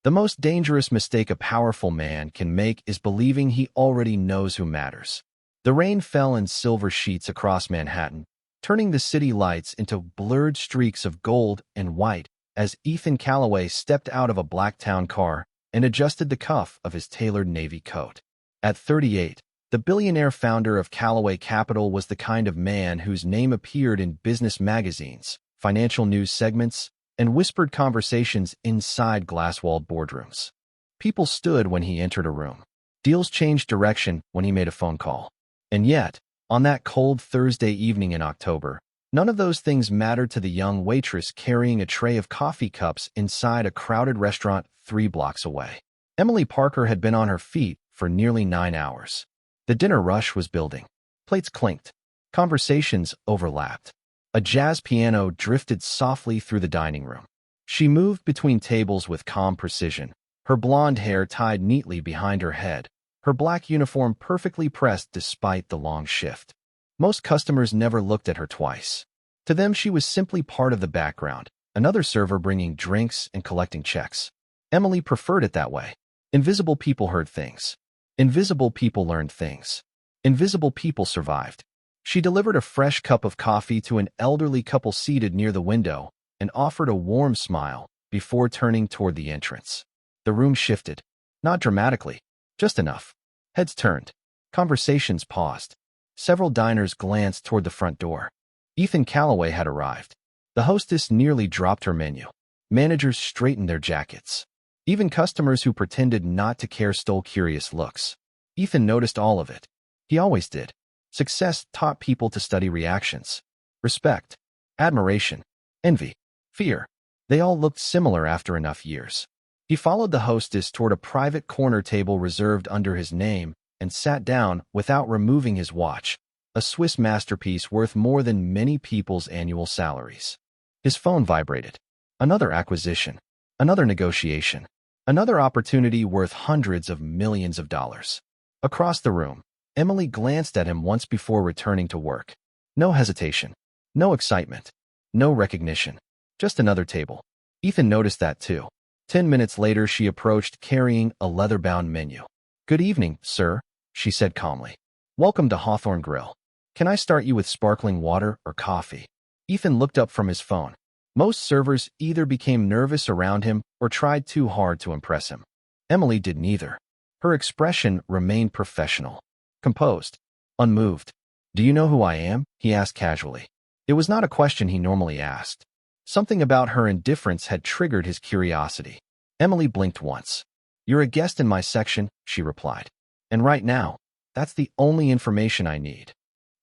The most dangerous mistake a powerful man can make is believing he already knows who matters. The rain fell in silver sheets across Manhattan, turning the city lights into blurred streaks of gold and white as Ethan Calloway stepped out of a black town car and adjusted the cuff of his tailored navy coat. At 38, the billionaire founder of Calloway Capital was the kind of man whose name appeared in business magazines, financial news segments, and whispered conversations inside glass-walled boardrooms. People stood when he entered a room. Deals changed direction when he made a phone call. And yet, on that cold Thursday evening in October, none of those things mattered to the young waitress carrying a tray of coffee cups inside a crowded restaurant 3 blocks away. Emily Parker had been on her feet for nearly 9 hours. The dinner rush was building. Plates clinked. Conversations overlapped. A jazz piano drifted softly through the dining room. She moved between tables with calm precision, her blonde hair tied neatly behind her head, her black uniform perfectly pressed despite the long shift. Most customers never looked at her twice. To them, she was simply part of the background, another server bringing drinks and collecting checks. Emily preferred it that way. Invisible people heard things. Invisible people learned things. Invisible people survived. She delivered a fresh cup of coffee to an elderly couple seated near the window and offered a warm smile before turning toward the entrance. The room shifted. Not dramatically, just enough. Heads turned. Conversations paused. Several diners glanced toward the front door. Ethan Calloway had arrived. The hostess nearly dropped her menu. Managers straightened their jackets. Even customers who pretended not to care stole curious looks. Ethan noticed all of it. He always did. Success taught people to study reactions. Respect, admiration, envy, fear. They all looked similar after enough years. He followed the hostess toward a private corner table reserved under his name and sat down without removing his watch, a Swiss masterpiece worth more than many people's annual salaries. His phone vibrated. Another acquisition. Another negotiation. Another opportunity worth hundreds of millions of dollars. Across the room, Emily glanced at him once before returning to work. No hesitation. No excitement. No recognition. Just another table. Ethan noticed that too. 10 minutes later, she approached carrying a leather-bound menu. "Good evening, sir," she said calmly. "Welcome to Hawthorne Grill. Can I start you with sparkling water or coffee?" Ethan looked up from his phone. Most servers either became nervous around him or tried too hard to impress him. Emily did neither. Her expression remained professional, composed, unmoved. "Do you know who I am?" he asked casually. It was not a question he normally asked. Something about her indifference had triggered his curiosity. Emily blinked once. "You're a guest in my section," she replied. "And right now, that's the only information I need."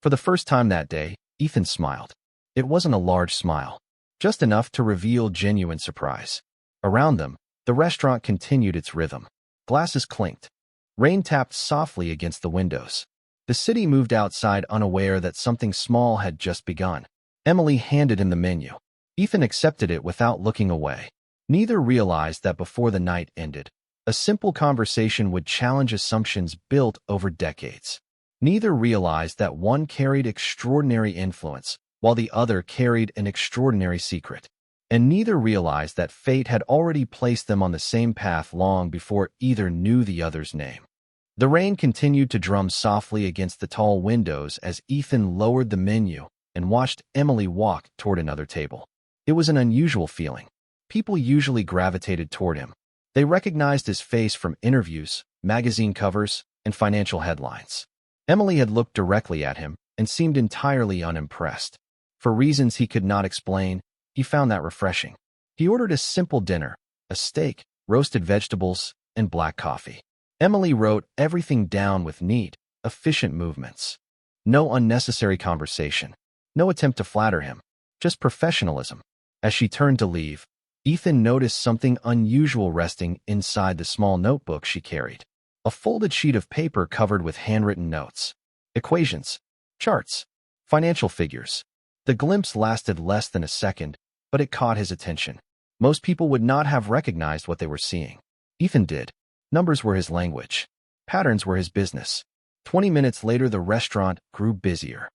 For the first time that day, Ethan smiled. It wasn't a large smile, just enough to reveal genuine surprise. Around them, the restaurant continued its rhythm. Glasses clinked. Rain tapped softly against the windows. The city moved outside unaware that something small had just begun. Emily handed him the menu. Ethan accepted it without looking away. Neither realized that before the night ended, a simple conversation would challenge assumptions built over decades. Neither realized that one carried extraordinary influence, while the other carried an extraordinary secret. And neither realized that fate had already placed them on the same path long before either knew the other's name. The rain continued to drum softly against the tall windows as Ethan lowered the menu and watched Emily walk toward another table. It was an unusual feeling. People usually gravitated toward him. They recognized his face from interviews, magazine covers, and financial headlines. Emily had looked directly at him and seemed entirely unimpressed. For reasons he could not explain, he found that refreshing. He ordered a simple dinner, a steak, roasted vegetables, and black coffee. Emily wrote everything down with neat, efficient movements. No unnecessary conversation. No attempt to flatter him. Just professionalism. As she turned to leave, Ethan noticed something unusual resting inside the small notebook she carried. A folded sheet of paper covered with handwritten notes. Equations. Charts. Financial figures. The glimpse lasted less than a second, but it caught his attention. Most people would not have recognized what they were seeing. Ethan did. Numbers were his language. Patterns were his business. 20 minutes later, the restaurant grew busier.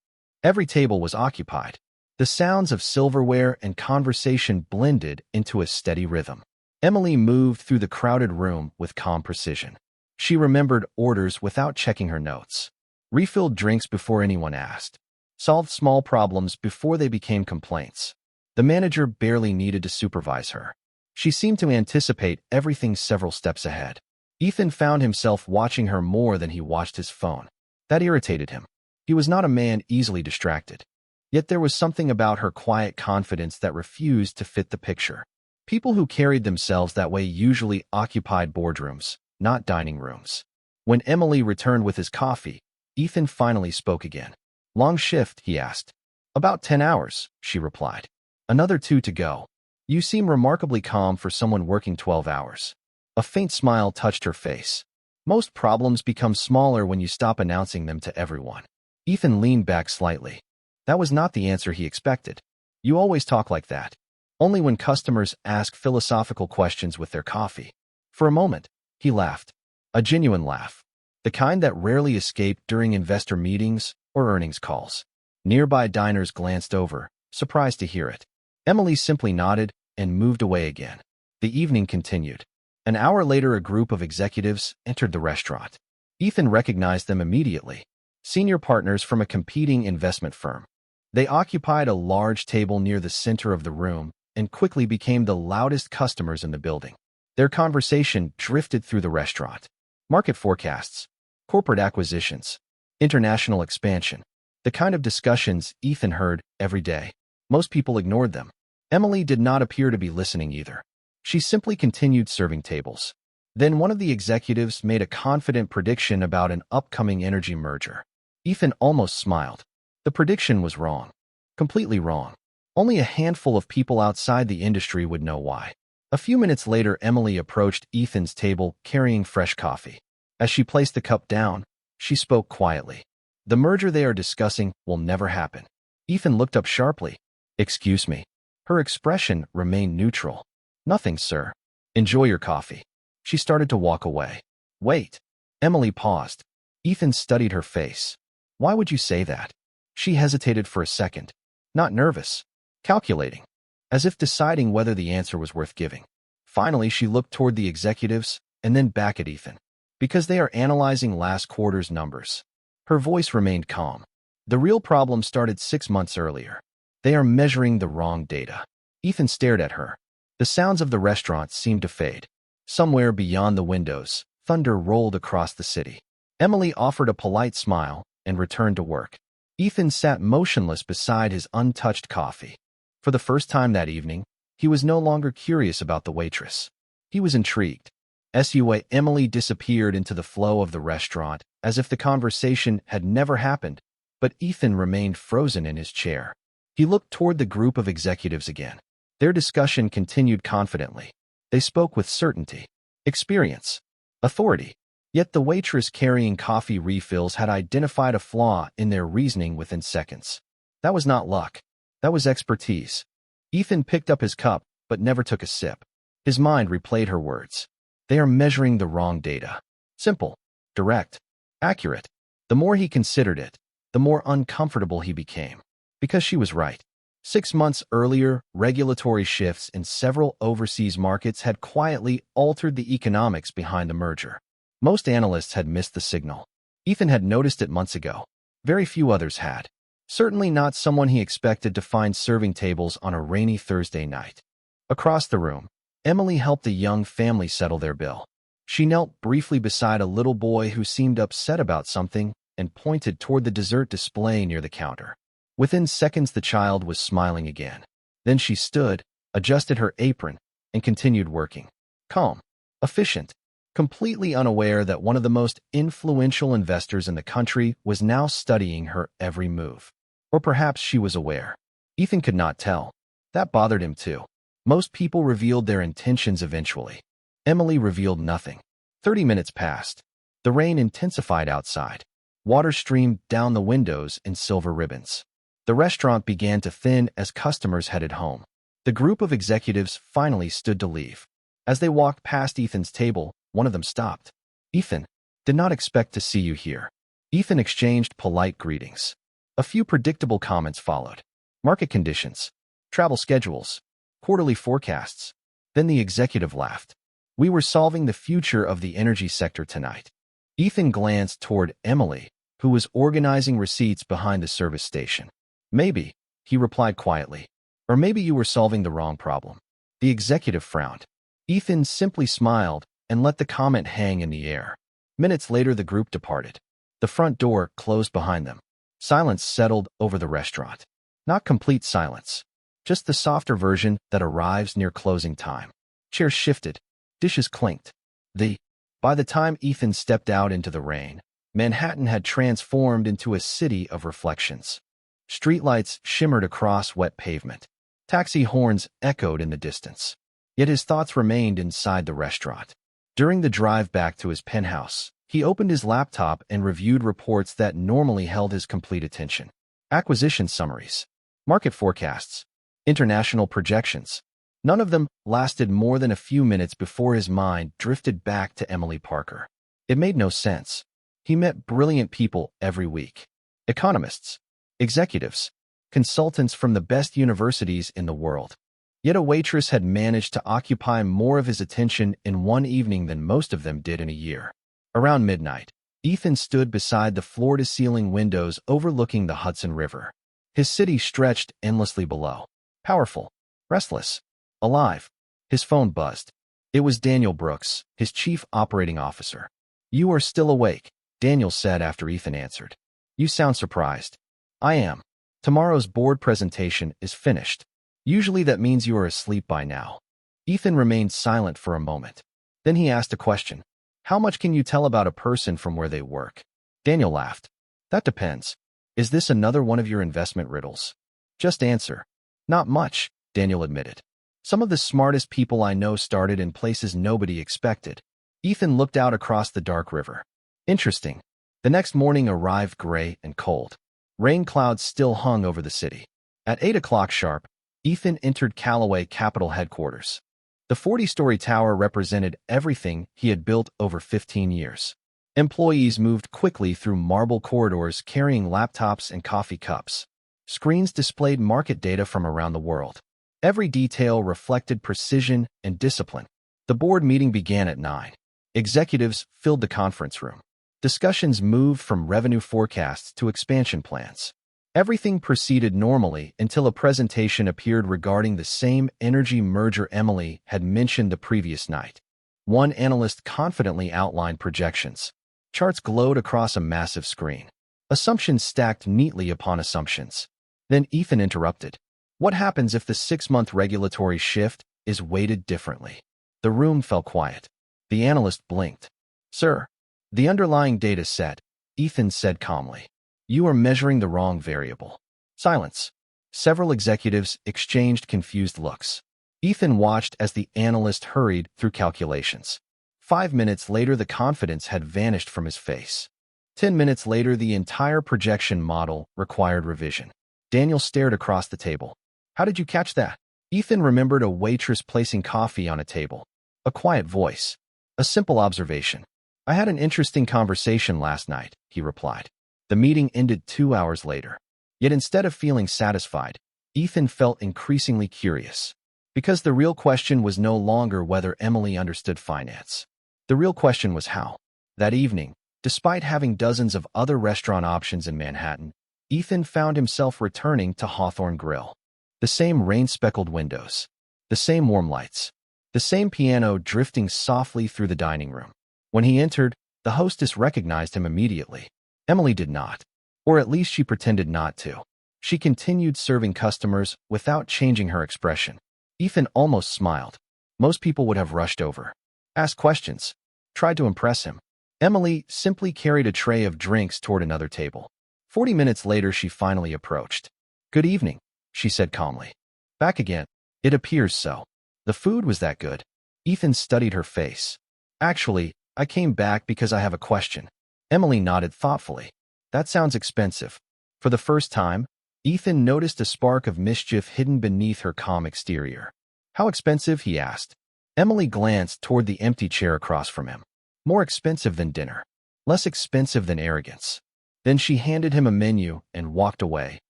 Every table was occupied. The sounds of silverware and conversation blended into a steady rhythm. Emily moved through the crowded room with calm precision. She remembered orders without checking her notes, refilled drinks before anyone asked, solved small problems before they became complaints. The manager barely needed to supervise her. She seemed to anticipate everything several steps ahead. Ethan found himself watching her more than he watched his phone. That irritated him. He was not a man easily distracted. Yet there was something about her quiet confidence that refused to fit the picture. People who carried themselves that way usually occupied boardrooms, not dining rooms. When Emily returned with his coffee, Ethan finally spoke again. "Long shift?" he asked. "About 10 hours," she replied. "Another 2 to go. You seem remarkably calm for someone working 12 hours. A faint smile touched her face. Most problems become smaller when you stop announcing them to everyone. Ethan leaned back slightly. That was not the answer he expected. "You always talk like that." "Only when customers ask philosophical questions with their coffee." For a moment, he laughed. A genuine laugh. The kind that rarely escaped during investor meetings or earnings calls. Nearby diners glanced over, surprised to hear it. Emily simply nodded and moved away again. The evening continued. An hour later, a group of executives entered the restaurant. Ethan recognized them immediately. Senior partners from a competing investment firm. They occupied a large table near the center of the room and quickly became the loudest customers in the building. Their conversation drifted through the restaurant. Market forecasts, corporate acquisitions, international expansion. The kind of discussions Ethan heard every day. Most people ignored them. Emily did not appear to be listening either. She simply continued serving tables. Then one of the executives made a confident prediction about an upcoming energy merger. Ethan almost smiled. The prediction was wrong. Completely wrong. Only a handful of people outside the industry would know why. A few minutes later, Emily approached Ethan's table carrying fresh coffee. As she placed the cup down, she spoke quietly. "The merger they are discussing will never happen." Ethan looked up sharply. "Excuse me." Her expression remained neutral. "Nothing, sir. Enjoy your coffee." She started to walk away. "Wait." Emily paused. Ethan studied her face. "Why would you say that?" She hesitated for a second. Not nervous. Calculating. As if deciding whether the answer was worth giving. Finally, she looked toward the executives and then back at Ethan. "Because they are analyzing last quarter's numbers." Her voice remained calm. "The real problem started 6 months earlier. They are measuring the wrong data." Ethan stared at her. The sounds of the restaurant seemed to fade. Somewhere beyond the windows, thunder rolled across the city. Emily offered a polite smile and returned to work. Ethan sat motionless beside his untouched coffee. For the first time that evening, he was no longer curious about the waitress. He was intrigued. Emily disappeared into the flow of the restaurant, as if the conversation had never happened, but Ethan remained frozen in his chair. He looked toward the group of executives again. Their discussion continued confidently. They spoke with certainty, experience, authority. Yet the waitress carrying coffee refills had identified a flaw in their reasoning within seconds. That was not luck. That was expertise. Ethan picked up his cup, but never took a sip. His mind replayed her words. They are measuring the wrong data. Simple, direct, accurate. The more he considered it, the more uncomfortable he became. Because she was right. 6 months earlier, regulatory shifts in several overseas markets had quietly altered the economics behind the merger. Most analysts had missed the signal. Ethan had noticed it months ago. Very few others had. Certainly not someone he expected to find serving tables on a rainy Thursday night. Across the room, Emily helped a young family settle their bill. She knelt briefly beside a little boy who seemed upset about something and pointed toward the dessert display near the counter. Within seconds, the child was smiling again. Then she stood, adjusted her apron, and continued working. Calm, efficient, completely unaware that one of the most influential investors in the country was now studying her every move. Or perhaps she was aware. Ethan could not tell. That bothered him too. Most people revealed their intentions eventually. Emily revealed nothing. 30 minutes passed. The rain intensified outside. Water streamed down the windows in silver ribbons. The restaurant began to thin as customers headed home. The group of executives finally stood to leave. As they walked past Ethan's table, one of them stopped. "Ethan, did not expect to see you here." Ethan exchanged polite greetings. A few predictable comments followed. Market conditions, travel schedules, quarterly forecasts. Then the executive laughed. We were solving the future of the energy sector tonight. Ethan glanced toward Emily, who was organizing receipts behind the service station. Maybe, he replied quietly. Or maybe you were solving the wrong problem. The executive frowned. Ethan simply smiled and let the comment hang in the air. Minutes later, the group departed. The front door closed behind them. Silence settled over the restaurant. Not complete silence, just the softer version that arrives near closing time. Chairs shifted. Dishes clinked. By the time Ethan stepped out into the rain, Manhattan had transformed into a city of reflections. Streetlights shimmered across wet pavement. Taxi horns echoed in the distance. Yet his thoughts remained inside the restaurant. During the drive back to his penthouse, he opened his laptop and reviewed reports that normally held his complete attention. Acquisition summaries, market forecasts, international projections. None of them lasted more than a few minutes before his mind drifted back to Emily Parker. It made no sense. He met brilliant people every week. Economists, executives, consultants from the best universities in the world. Yet a waitress had managed to occupy more of his attention in one evening than most of them did in a year. Around midnight, Ethan stood beside the floor-to-ceiling windows overlooking the Hudson River. His city stretched endlessly below. Powerful, restless, alive. His phone buzzed. It was Daniel Brooks, his chief operating officer. You are still awake, Daniel said after Ethan answered. You sound surprised. I am. Tomorrow's board presentation is finished. Usually that means you are asleep by now. Ethan remained silent for a moment. Then he asked a question. How much can you tell about a person from where they work? Daniel laughed. That depends. Is this another one of your investment riddles? Just answer. Not much, Daniel admitted. Some of the smartest people I know started in places nobody expected. Ethan looked out across the dark river. Interesting. The next morning arrived gray and cold. Rain clouds still hung over the city. At 8 o'clock sharp, Ethan entered Callaway Capital headquarters. The 40-story tower represented everything he had built over 15 years. Employees moved quickly through marble corridors carrying laptops and coffee cups. Screens displayed market data from around the world. Every detail reflected precision and discipline. The board meeting began at 9. Executives filled the conference room. Discussions moved from revenue forecasts to expansion plans. Everything proceeded normally until a presentation appeared regarding the same energy merger Emily had mentioned the previous night. One analyst confidently outlined projections. Charts glowed across a massive screen. Assumptions stacked neatly upon assumptions. Then Ethan interrupted. What happens if the 6-month regulatory shift is weighted differently? The room fell quiet. The analyst blinked. Sir, the underlying data set, Ethan said calmly. You are measuring the wrong variable. Silence. Several executives exchanged confused looks. Ethan watched as the analyst hurried through calculations. 5 minutes later, the confidence had vanished from his face. 10 minutes later, the entire projection model required revision. Daniel stared across the table. How did you catch that? Ethan remembered a waitress placing coffee on a table. A quiet voice. A simple observation. I had an interesting conversation last night, he replied. The meeting ended 2 hours later. Yet instead of feeling satisfied, Ethan felt increasingly curious. Because the real question was no longer whether Emily understood finance. The real question was how. That evening, despite having dozens of other restaurant options in Manhattan, Ethan found himself returning to Hawthorne Grill. The same rain-speckled windows. The same warm lights. The same piano drifting softly through the dining room. When he entered, the hostess recognized him immediately. Emily did not. Or at least she pretended not to. She continued serving customers without changing her expression. Ethan almost smiled. Most people would have rushed over, asked questions, tried to impress him. Emily simply carried a tray of drinks toward another table. 40 minutes later, she finally approached. Good evening, she said calmly. Back again. It appears so. The food was that good. Ethan studied her face. Actually, I came back because I have a question. Emily nodded thoughtfully. That sounds expensive. For the first time, Ethan noticed a spark of mischief hidden beneath her calm exterior. How expensive? He asked. Emily glanced toward the empty chair across from him. More expensive than dinner. Less expensive than arrogance. Then she handed him a menu and walked away,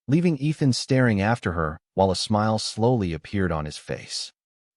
leaving Ethan staring after her while a smile slowly appeared on his face.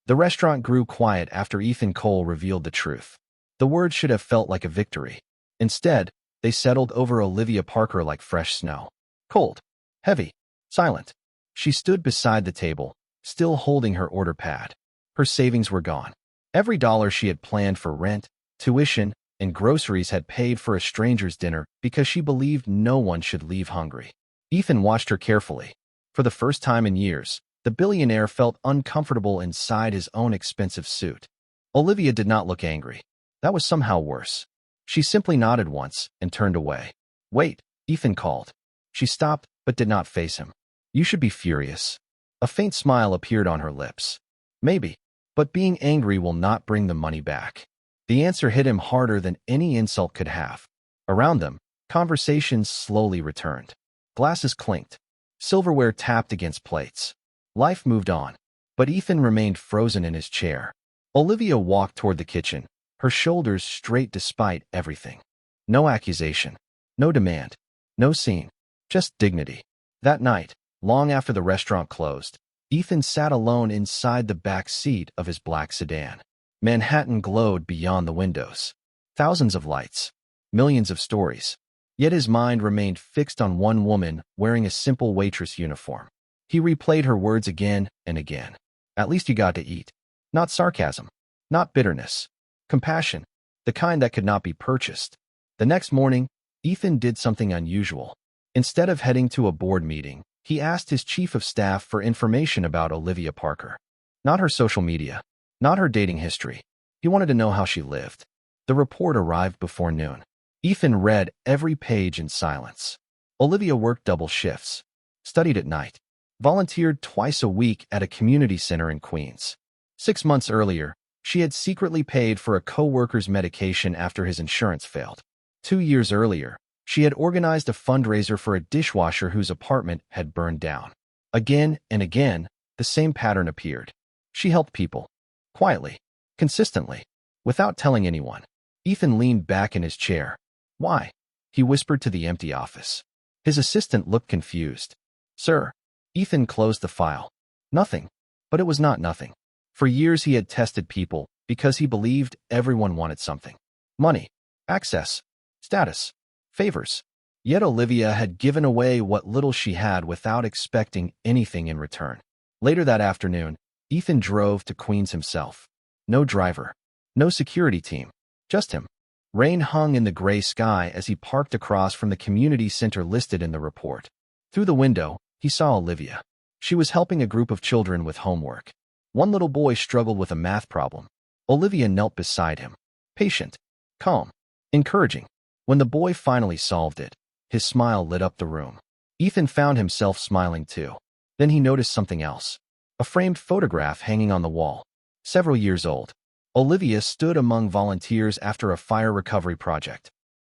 The restaurant grew quiet after Ethan Cole revealed the truth. The words should have felt like a victory. Instead, they settled over Olivia Parker like fresh snow. Cold, heavy, silent. She stood beside the table, still holding her order pad. Her savings were gone. Every dollar she had planned for rent, tuition, and groceries had paid for a stranger's dinner because she believed no one should leave hungry. Ethan watched her carefully. For the first time in years, the billionaire felt uncomfortable inside his own expensive suit. Olivia did not look angry. That was somehow worse. She simply nodded once and turned away. "Wait," Ethan called. She stopped but did not face him. "You should be furious." A faint smile appeared on her lips. "Maybe, but being angry will not bring the money back." The answer hit him harder than any insult could have. Around them, conversations slowly returned. Glasses clinked. Silverware tapped against plates. Life moved on, but Ethan remained frozen in his chair. Olivia walked toward the kitchen, her shoulders straight despite everything. No accusation, no demand, no scene, just dignity. That night, long after the restaurant closed, Ethan sat alone inside the back seat of his black sedan. Manhattan glowed beyond the windows. Thousands of lights, millions of stories. Yet his mind remained fixed on one woman wearing a simple waitress uniform. He replayed her words again and again. At least you got to eat. Not sarcasm. Not bitterness. Compassion. The kind that could not be purchased. The next morning, Ethan did something unusual. Instead of heading to a board meeting, he asked his chief of staff for information about Olivia Parker. Not her social media. Not her dating history. He wanted to know how she lived. The report arrived before noon. Ethan read every page in silence. Olivia worked double shifts. Studied at night. Volunteered twice a week at a community center in Queens. 6 months earlier, she had secretly paid for a co-worker's medication after his insurance failed. 2 years earlier, she had organized a fundraiser for a dishwasher whose apartment had burned down. Again and again, the same pattern appeared. She helped people. Quietly. Consistently. Without telling anyone. Ethan leaned back in his chair. "Why?" he whispered to the empty office. His assistant looked confused. "Sir." Ethan closed the file. Nothing. But it was not nothing. For years he had tested people because he believed everyone wanted something. Money. Access. Status. Favors. Yet Olivia had given away what little she had without expecting anything in return. Later that afternoon, Ethan drove to Queens himself. No driver. No security team. Just him. Rain hung in the gray sky as he parked across from the community center listed in the report. Through the window, he saw Olivia. She was helping a group of children with homework. One little boy struggled with a math problem. Olivia knelt beside him. Patient. Calm. Encouraging. When the boy finally solved it, his smile lit up the room. Ethan found himself smiling too. Then he noticed something else. A framed photograph hanging on the wall. Several years old. Olivia stood among volunteers after a fire recovery project.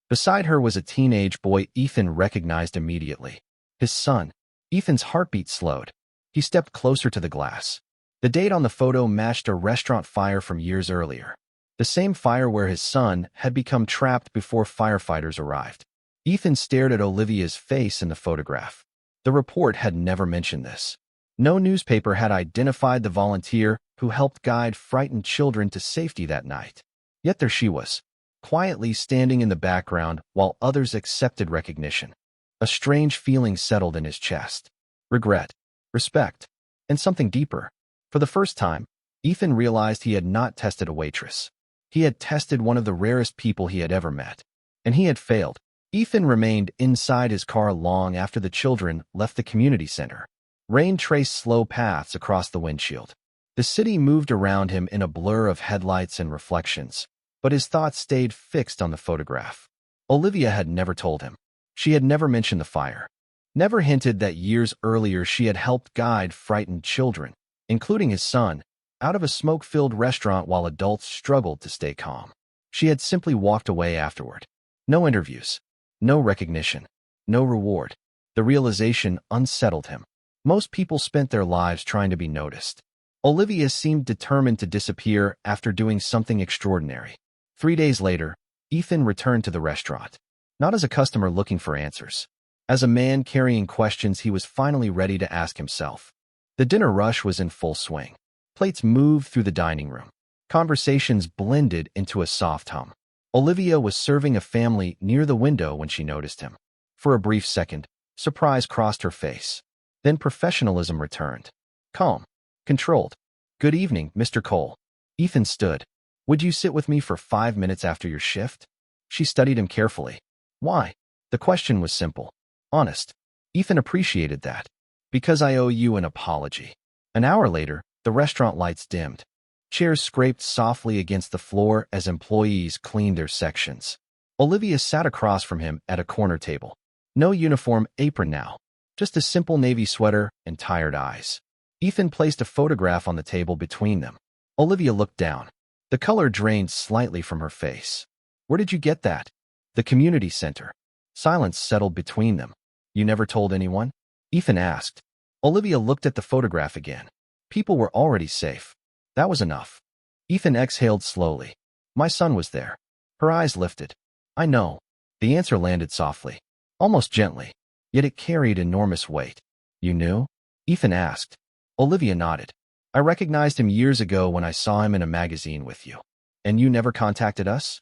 Beside her was a teenage boy Ethan recognized immediately. His son. Ethan's heartbeat slowed. He stepped closer to the glass. The date on the photo matched a restaurant fire from years earlier. The same fire where his son had become trapped before firefighters arrived. Ethan stared at Olivia's face in the photograph. The report had never mentioned this. No newspaper had identified the volunteer who helped guide frightened children to safety that night. Yet there she was, quietly standing in the background while others accepted recognition. A strange feeling settled in his chest. Regret, respect, and something deeper. For the first time, Ethan realized he had not tested a waitress. He had tested one of the rarest people he had ever met. And he had failed. Ethan remained inside his car long after the children left the community center. Rain traced slow paths across the windshield. The city moved around him in a blur of headlights and reflections, but his thoughts stayed fixed on the photograph. Olivia had never told him. She had never mentioned the fire. Never hinted that years earlier she had helped guide frightened children, including his son, out of a smoke-filled restaurant while adults struggled to stay calm. She had simply walked away afterward. No interviews. No recognition. No reward. The realization unsettled him. Most people spent their lives trying to be noticed. Olivia seemed determined to disappear after doing something extraordinary. 3 days later, Ethan returned to the restaurant. Not as a customer looking for answers. As a man carrying questions he was finally ready to ask himself. The dinner rush was in full swing. Plates moved through the dining room. Conversations blended into a soft hum. Olivia was serving a family near the window when she noticed him. For a brief second, surprise crossed her face. Then professionalism returned. Calm. Controlled. "Good evening, Mr. Cole." Ethan stood. "Would you sit with me for 5 minutes after your shift?" She studied him carefully. Why? The question was simple. Honest. Ethan appreciated that. "Because I owe you an apology." An hour later, the restaurant lights dimmed. Chairs scraped softly against the floor as employees cleaned their sections. Olivia sat across from him at a corner table. No uniform apron now. Just a simple navy sweater and tired eyes. Ethan placed a photograph on the table between them. Olivia looked down. The color drained slightly from her face. "Where did you get that?" "The community center." Silence settled between them. "You never told anyone?" Ethan asked. Olivia looked at the photograph again. People were already safe. That was enough. Ethan exhaled slowly. "My son was there." Her eyes lifted. "I know." The answer landed softly, almost gently, yet it carried enormous weight. "You knew?" Ethan asked. Olivia nodded. "I recognized him years ago when I saw him in a magazine with you." "And you never contacted us?"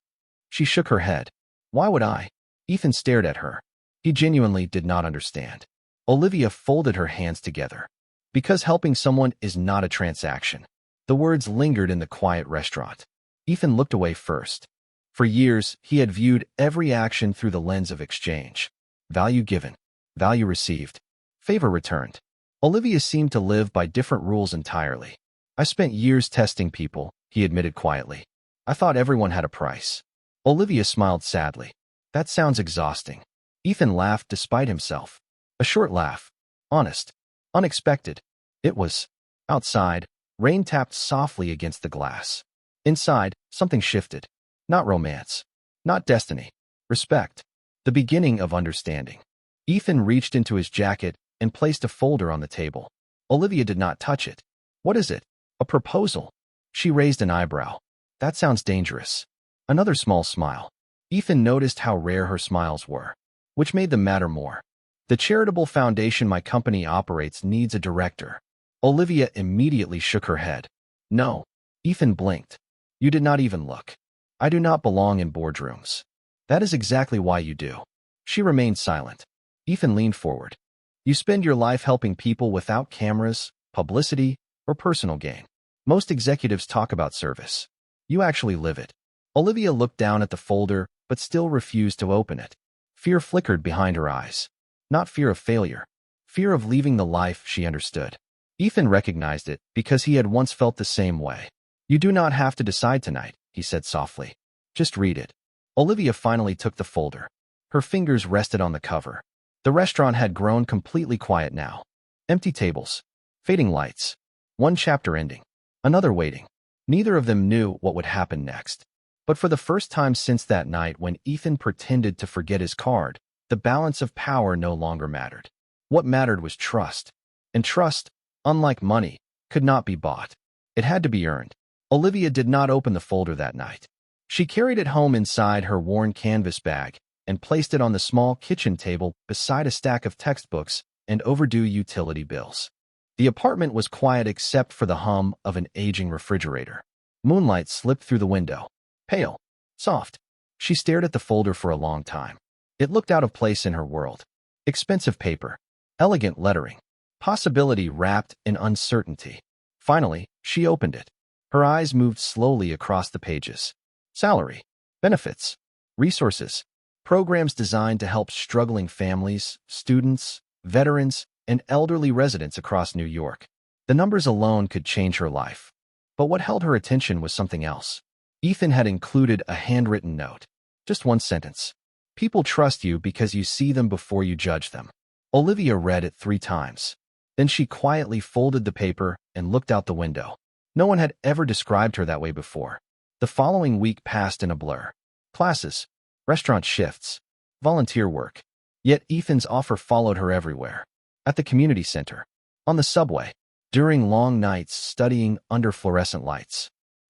She shook her head. "Why would I?" Ethan stared at her. He genuinely did not understand. Olivia folded her hands together. "Because helping someone is not a transaction." The words lingered in the quiet restaurant. Ethan looked away first. For years, he had viewed every action through the lens of exchange. Value given. Value received. Favor returned. Olivia seemed to live by different rules entirely. "I spent years testing people," he admitted quietly. "I thought everyone had a price." Olivia smiled sadly. "That sounds exhausting." Ethan laughed despite himself. A short laugh. Honest. Unexpected. It was. Outside, rain tapped softly against the glass. Inside, something shifted. Not romance. Not destiny. Respect. The beginning of understanding. Ethan reached into his jacket and placed a folder on the table. Olivia did not touch it. "What is it?" "A proposal." She raised an eyebrow. "That sounds dangerous." Another small smile. Ethan noticed how rare her smiles were, which made them matter more. "The charitable foundation my company operates needs a director." Olivia immediately shook her head. "No." Ethan blinked. "You did not even look." "I do not belong in boardrooms." "That is exactly why you do." She remained silent. Ethan leaned forward. "You spend your life helping people without cameras, publicity, or personal gain. Most executives talk about service. You actually live it." Olivia looked down at the folder, but still refused to open it. Fear flickered behind her eyes. Not fear of failure. Fear of leaving the life she understood. Ethan recognized it because he had once felt the same way. "You do not have to decide tonight," he said softly. "Just read it." Olivia finally took the folder. Her fingers rested on the cover. The restaurant had grown completely quiet now. Empty tables. Fading lights. One chapter ending. Another waiting. Neither of them knew what would happen next. But for the first time since that night when Ethan pretended to forget his card, the balance of power no longer mattered. What mattered was trust. And trust, unlike money, could not be bought. It had to be earned. Olivia did not open the folder that night. She carried it home inside her worn canvas bag and placed it on the small kitchen table beside a stack of textbooks and overdue utility bills. The apartment was quiet except for the hum of an aging refrigerator. Moonlight slipped through the window. Pale. Soft. She stared at the folder for a long time. It looked out of place in her world. Expensive paper. Elegant lettering. Possibility wrapped in uncertainty. Finally, she opened it. Her eyes moved slowly across the pages. Salary. Benefits. Resources. Programs designed to help struggling families, students, veterans, and elderly residents across New York. The numbers alone could change her life. But what held her attention was something else. Ethan had included a handwritten note. Just one sentence. "People trust you because you see them before you judge them." Olivia read it 3 times. Then she quietly folded the paper and looked out the window. No one had ever described her that way before. The following week passed in a blur. Classes. Restaurant shifts. Volunteer work. Yet Ethan's offer followed her everywhere. At the community center. On the subway. During long nights studying under fluorescent lights.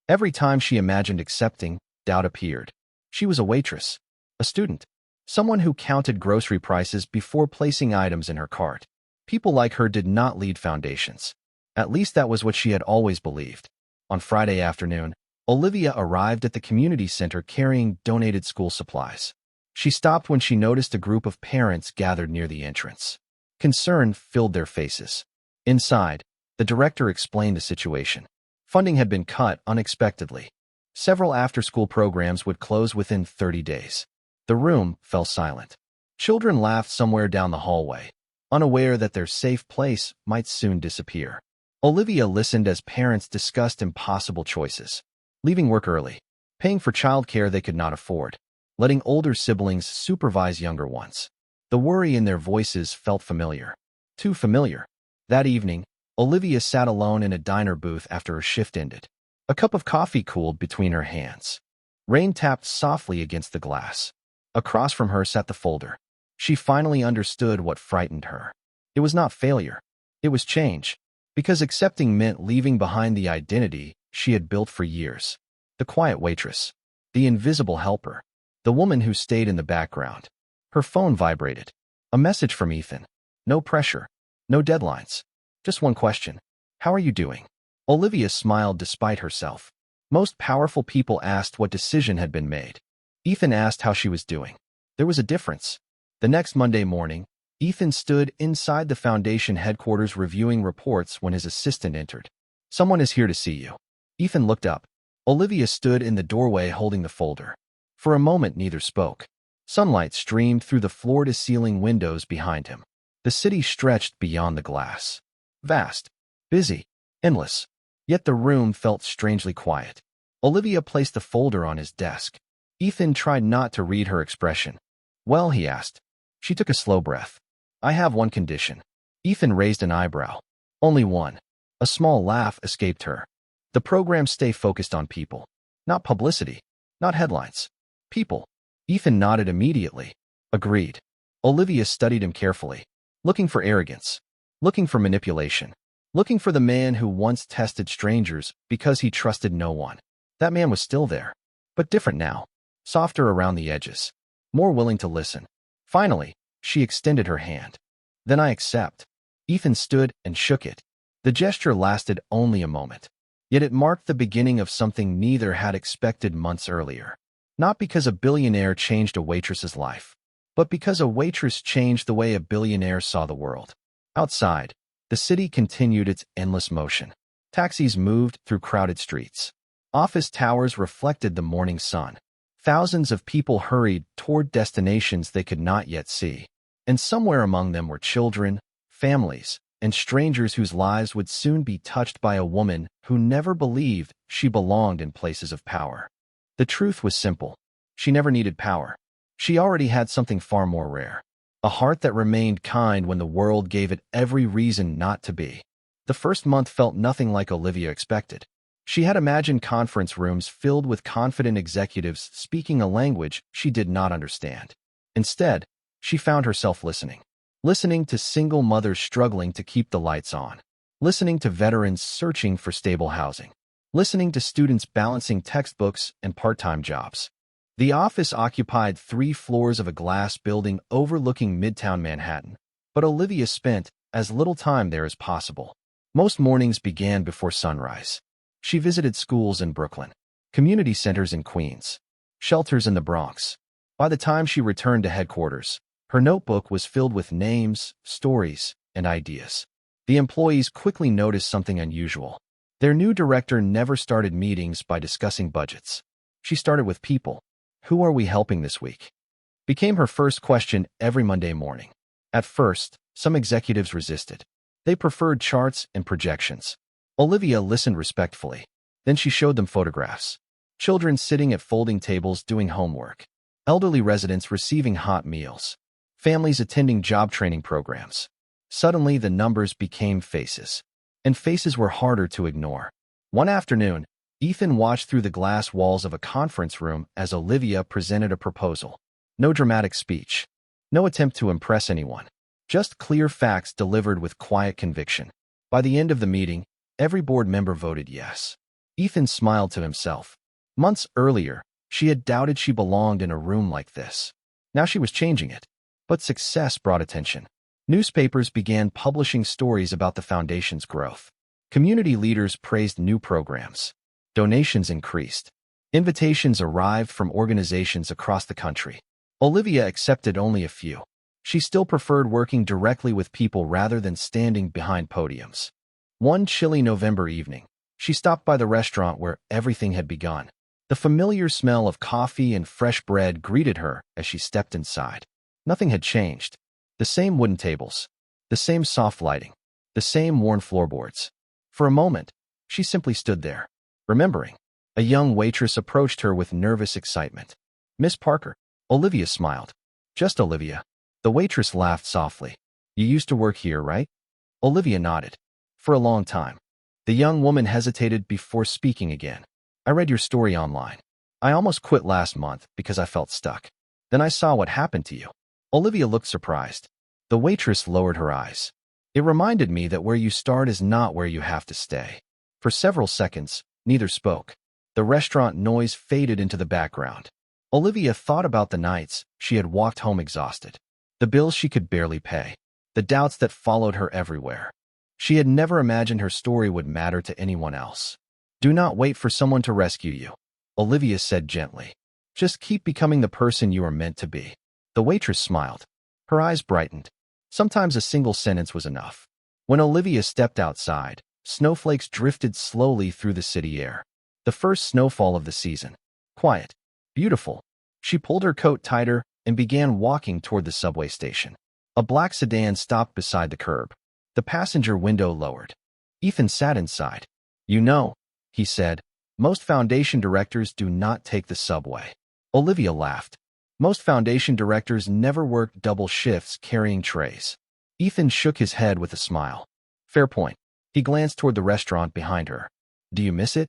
Every time she imagined accepting, doubt appeared. She was a waitress. A student. Someone who counted grocery prices before placing items in her cart. People like her did not lead foundations. At least that was what she had always believed. On Friday afternoon, Olivia arrived at the community center carrying donated school supplies. She stopped when she noticed a group of parents gathered near the entrance. Concern filled their faces. Inside, the director explained the situation. Funding had been cut unexpectedly. Several after-school programs would close within 30 days. The room fell silent. Children laughed somewhere down the hallway, unaware that their safe place might soon disappear. Olivia listened as parents discussed impossible choices. Leaving work early, paying for childcare they could not afford, letting older siblings supervise younger ones. The worry in their voices felt familiar. Too familiar. That evening, Olivia sat alone in a diner booth after her shift ended. A cup of coffee cooled between her hands. Rain tapped softly against the glass. Across from her sat the folder. She finally understood what frightened her. It was not failure. It was change. Because accepting meant leaving behind the identity she had built for years. The quiet waitress. The invisible helper. The woman who stayed in the background. Her phone vibrated. A message from Ethan. No pressure. No deadlines. Just one question. How are you doing? Olivia smiled despite herself. Most powerful people asked what decision had been made. Ethan asked how she was doing. There was a difference. The next Monday morning, Ethan stood inside the foundation headquarters reviewing reports when his assistant entered. Someone is here to see you. Ethan looked up. Olivia stood in the doorway holding the folder. For a moment, neither spoke. Sunlight streamed through the floor-to-ceiling windows behind him. The city stretched beyond the glass. Vast, busy, endless. Yet the room felt strangely quiet. Olivia placed the folder on his desk. Ethan tried not to read her expression. Well, he asked. She took a slow breath. I have one condition. Ethan raised an eyebrow. Only one. A small laugh escaped her. The program stay focused on people. Not publicity. Not headlines. People. Ethan nodded immediately. Agreed. Olivia studied him carefully. Looking for arrogance. Looking for manipulation. Looking for the man who once tested strangers because he trusted no one. That man was still there. But different now. Softer around the edges. More willing to listen. Finally, she extended her hand. Then I accept. Ethan stood and shook it. The gesture lasted only a moment. Yet it marked the beginning of something neither had expected months earlier. Not because a billionaire changed a waitress's life, but because a waitress changed the way a billionaire saw the world. Outside, the city continued its endless motion. Taxis moved through crowded streets. Office towers reflected the morning sun. Thousands of people hurried toward destinations they could not yet see. And somewhere among them were children, families, and strangers whose lives would soon be touched by a woman who never believed she belonged in places of power. The truth was simple. She never needed power. She already had something far more rare. A heart that remained kind when the world gave it every reason not to be. The first month felt nothing like Olivia expected. She had imagined conference rooms filled with confident executives speaking a language she did not understand. Instead, she found herself listening. Listening to single mothers struggling to keep the lights on. Listening to veterans searching for stable housing. Listening to students balancing textbooks and part-time jobs. The office occupied 3 floors of a glass building overlooking Midtown Manhattan, but Olivia spent as little time there as possible. Most mornings began before sunrise. She visited schools in Brooklyn, community centers in Queens, shelters in the Bronx. By the time she returned to headquarters, her notebook was filled with names, stories, and ideas. The employees quickly noticed something unusual. Their new director never started meetings by discussing budgets. She started with people. Who are we helping this week? Became her first question every Monday morning. At first, some executives resisted. They preferred charts and projections. Olivia listened respectfully. Then she showed them photographs. Children sitting at folding tables doing homework. Elderly residents receiving hot meals. Families attending job training programs. Suddenly, the numbers became faces. And faces were harder to ignore. One afternoon, Ethan watched through the glass walls of a conference room as Olivia presented a proposal. No dramatic speech. No attempt to impress anyone. Just clear facts delivered with quiet conviction. By the end of the meeting, every board member voted yes. Ethan smiled to himself. Months earlier, she had doubted she belonged in a room like this. Now she was changing it. But success brought attention. Newspapers began publishing stories about the foundation's growth. Community leaders praised new programs. Donations increased. Invitations arrived from organizations across the country. Olivia accepted only a few. She still preferred working directly with people rather than standing behind podiums. One chilly November evening, she stopped by the restaurant where everything had begun. The familiar smell of coffee and fresh bread greeted her as she stepped inside. Nothing had changed. The same wooden tables, the same soft lighting, the same worn floorboards. For a moment, she simply stood there, remembering. A young waitress approached her with nervous excitement. "Miss Parker." Olivia smiled. "Just Olivia." The waitress laughed softly. "You used to work here, right?" Olivia nodded. "For a long time." The young woman hesitated before speaking again. "I read your story online. I almost quit last month because I felt stuck. Then I saw what happened to you." Olivia looked surprised. The waitress lowered her eyes. "It reminded me that where you start is not where you have to stay." For several seconds, neither spoke. The restaurant noise faded into the background. Olivia thought about the nights she had walked home exhausted, the bills she could barely pay, the doubts that followed her everywhere. She had never imagined her story would matter to anyone else. "Do not wait for someone to rescue you," Olivia said gently. "Just keep becoming the person you are meant to be." The waitress smiled. Her eyes brightened. Sometimes a single sentence was enough. When Olivia stepped outside, snowflakes drifted slowly through the city air. The first snowfall of the season. Quiet. Beautiful. She pulled her coat tighter and began walking toward the subway station. A black sedan stopped beside the curb. The passenger window lowered. Ethan sat inside. "You know," he said, "most foundation directors do not take the subway." Olivia laughed. "Most foundation directors never work double shifts carrying trays." Ethan shook his head with a smile. "Fair point." He glanced toward the restaurant behind her. "Do you miss it?"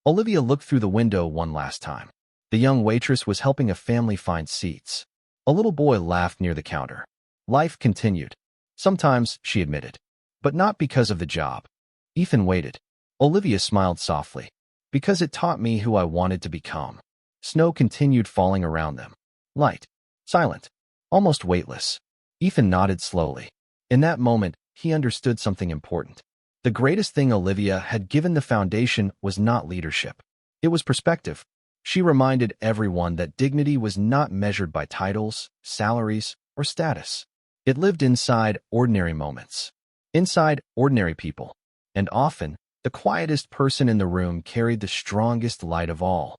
Olivia looked through the window one last time. The young waitress was helping a family find seats. A little boy laughed near the counter. Life continued. Sometimes, she admitted. But not because of the job. Ethan waited. Olivia smiled softly. "Because it taught me who I wanted to become." Snow continued falling around them. Light. Silent. Almost weightless. Ethan nodded slowly. In that moment, he understood something important. The greatest thing Olivia had given the foundation was not leadership. It was perspective. She reminded everyone that dignity was not measured by titles, salaries, or status. It lived inside ordinary moments, inside ordinary people. And often, the quietest person in the room carried the strongest light of all.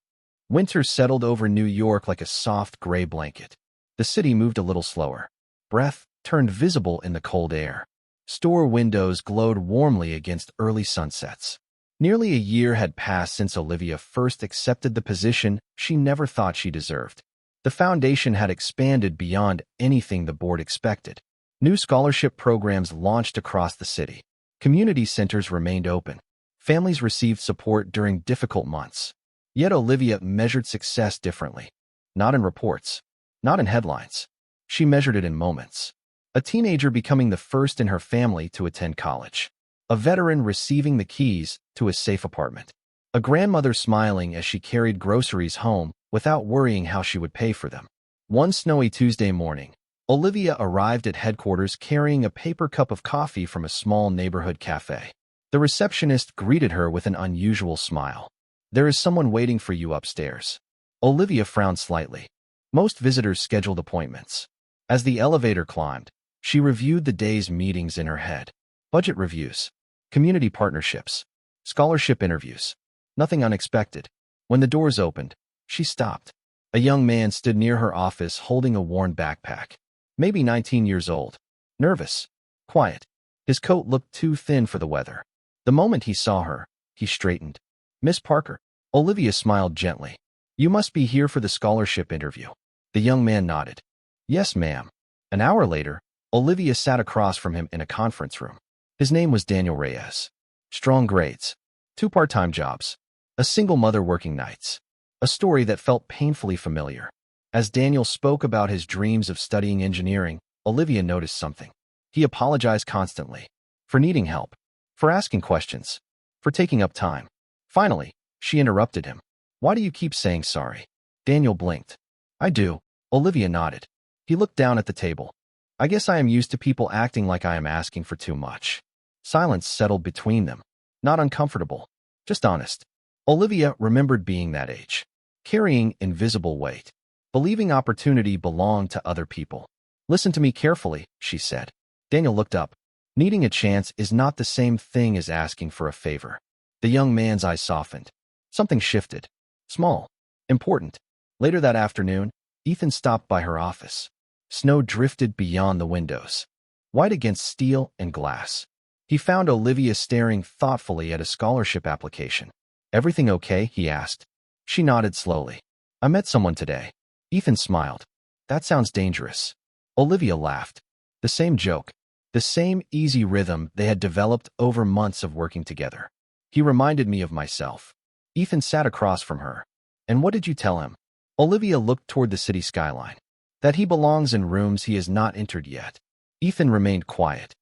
Winter settled over New York like a soft gray blanket. The city moved a little slower. Breath turned visible in the cold air. Store windows glowed warmly against early sunsets. Nearly a year had passed since Olivia first accepted the position she never thought she deserved. The foundation had expanded beyond anything the board expected. New scholarship programs launched across the city. Community centers remained open. Families received support during difficult months. Yet Olivia measured success differently. Not in reports. Not in headlines. She measured it in moments. A teenager becoming the first in her family to attend college. A veteran receiving the keys to a safe apartment. A grandmother smiling as she carried groceries home without worrying how she would pay for them. One snowy Tuesday morning, Olivia arrived at headquarters carrying a paper cup of coffee from a small neighborhood cafe. The receptionist greeted her with an unusual smile. "There is someone waiting for you upstairs." Olivia frowned slightly. Most visitors scheduled appointments. As the elevator climbed, she reviewed the day's meetings in her head. Budget reviews, community partnerships, scholarship interviews. Nothing unexpected. When the doors opened, she stopped. A young man stood near her office holding a worn backpack. Maybe 19 years old. Nervous. Quiet. His coat looked too thin for the weather. The moment he saw her, he straightened. "Miss Parker." Olivia smiled gently. "You must be here for the scholarship interview." The young man nodded. "Yes, ma'am." An hour later, Olivia sat across from him in a conference room. His name was Daniel Reyes. Strong grades. 2 part-time jobs. A single mother working nights. A story that felt painfully familiar. As Daniel spoke about his dreams of studying engineering, Olivia noticed something. He apologized constantly. For needing help. For asking questions. For taking up time. Finally, she interrupted him. "Why do you keep saying sorry?" Daniel blinked. "I do." Olivia nodded. He looked down at the table. "I guess I am used to people acting like I am asking for too much." Silence settled between them. Not uncomfortable, just honest. Olivia remembered being that age, carrying invisible weight, believing opportunity belonged to other people. Listen to me carefully, she said. Daniel looked up. Needing a chance is not the same thing as asking for a favor. The young man's eyes softened. Something shifted. Small. Important. Later that afternoon, Ethan stopped by her office. Snow drifted beyond the windows, white against steel and glass. He found Olivia staring thoughtfully at a scholarship application. Everything okay? He asked. She nodded slowly. I met someone today. Ethan smiled. That sounds dangerous. Olivia laughed. The same joke. The same easy rhythm they had developed over months of working together. He reminded me of myself. Ethan sat across from her. And what did you tell him? Olivia looked toward the city skyline. That he belongs in rooms he has not entered yet. Ethan remained quiet.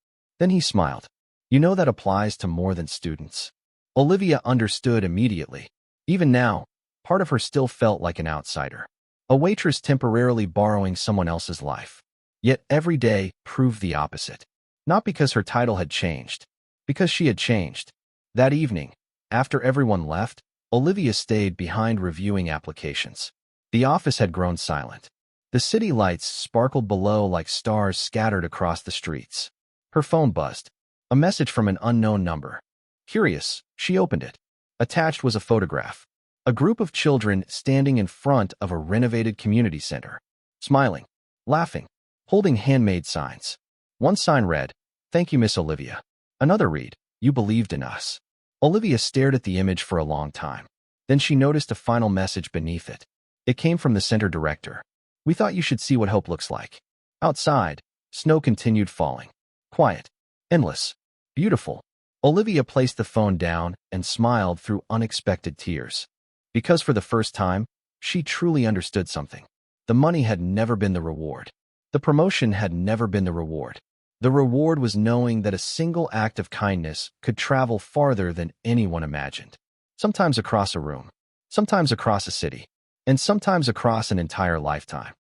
Then he smiled. You know that applies to more than students. Olivia understood immediately. Even now, part of her still felt like an outsider. A waitress temporarily borrowing someone else's life. Yet every day proved the opposite. Not because her title had changed, because she had changed. That evening, after everyone left, Olivia stayed behind reviewing applications. The office had grown silent. The city lights sparkled below like stars scattered across the streets. Her phone buzzed. A message from an unknown number. Curious, she opened it. Attached was a photograph. A group of children standing in front of a renovated community center. Smiling, laughing, holding handmade signs. One sign read, "Thank you, Miss Olivia." Another read, "You believed in us." Olivia stared at the image for a long time. Then she noticed a final message beneath it. It came from the center director. "We thought you should see what hope looks like." Outside, snow continued falling. Quiet, endless, beautiful. Olivia placed the phone down and smiled through unexpected tears. Because for the first time, she truly understood something. The money had never been the reward. The promotion had never been the reward. The reward was knowing that a single act of kindness could travel farther than anyone imagined. Sometimes across a room, sometimes across a city, and sometimes across an entire lifetime.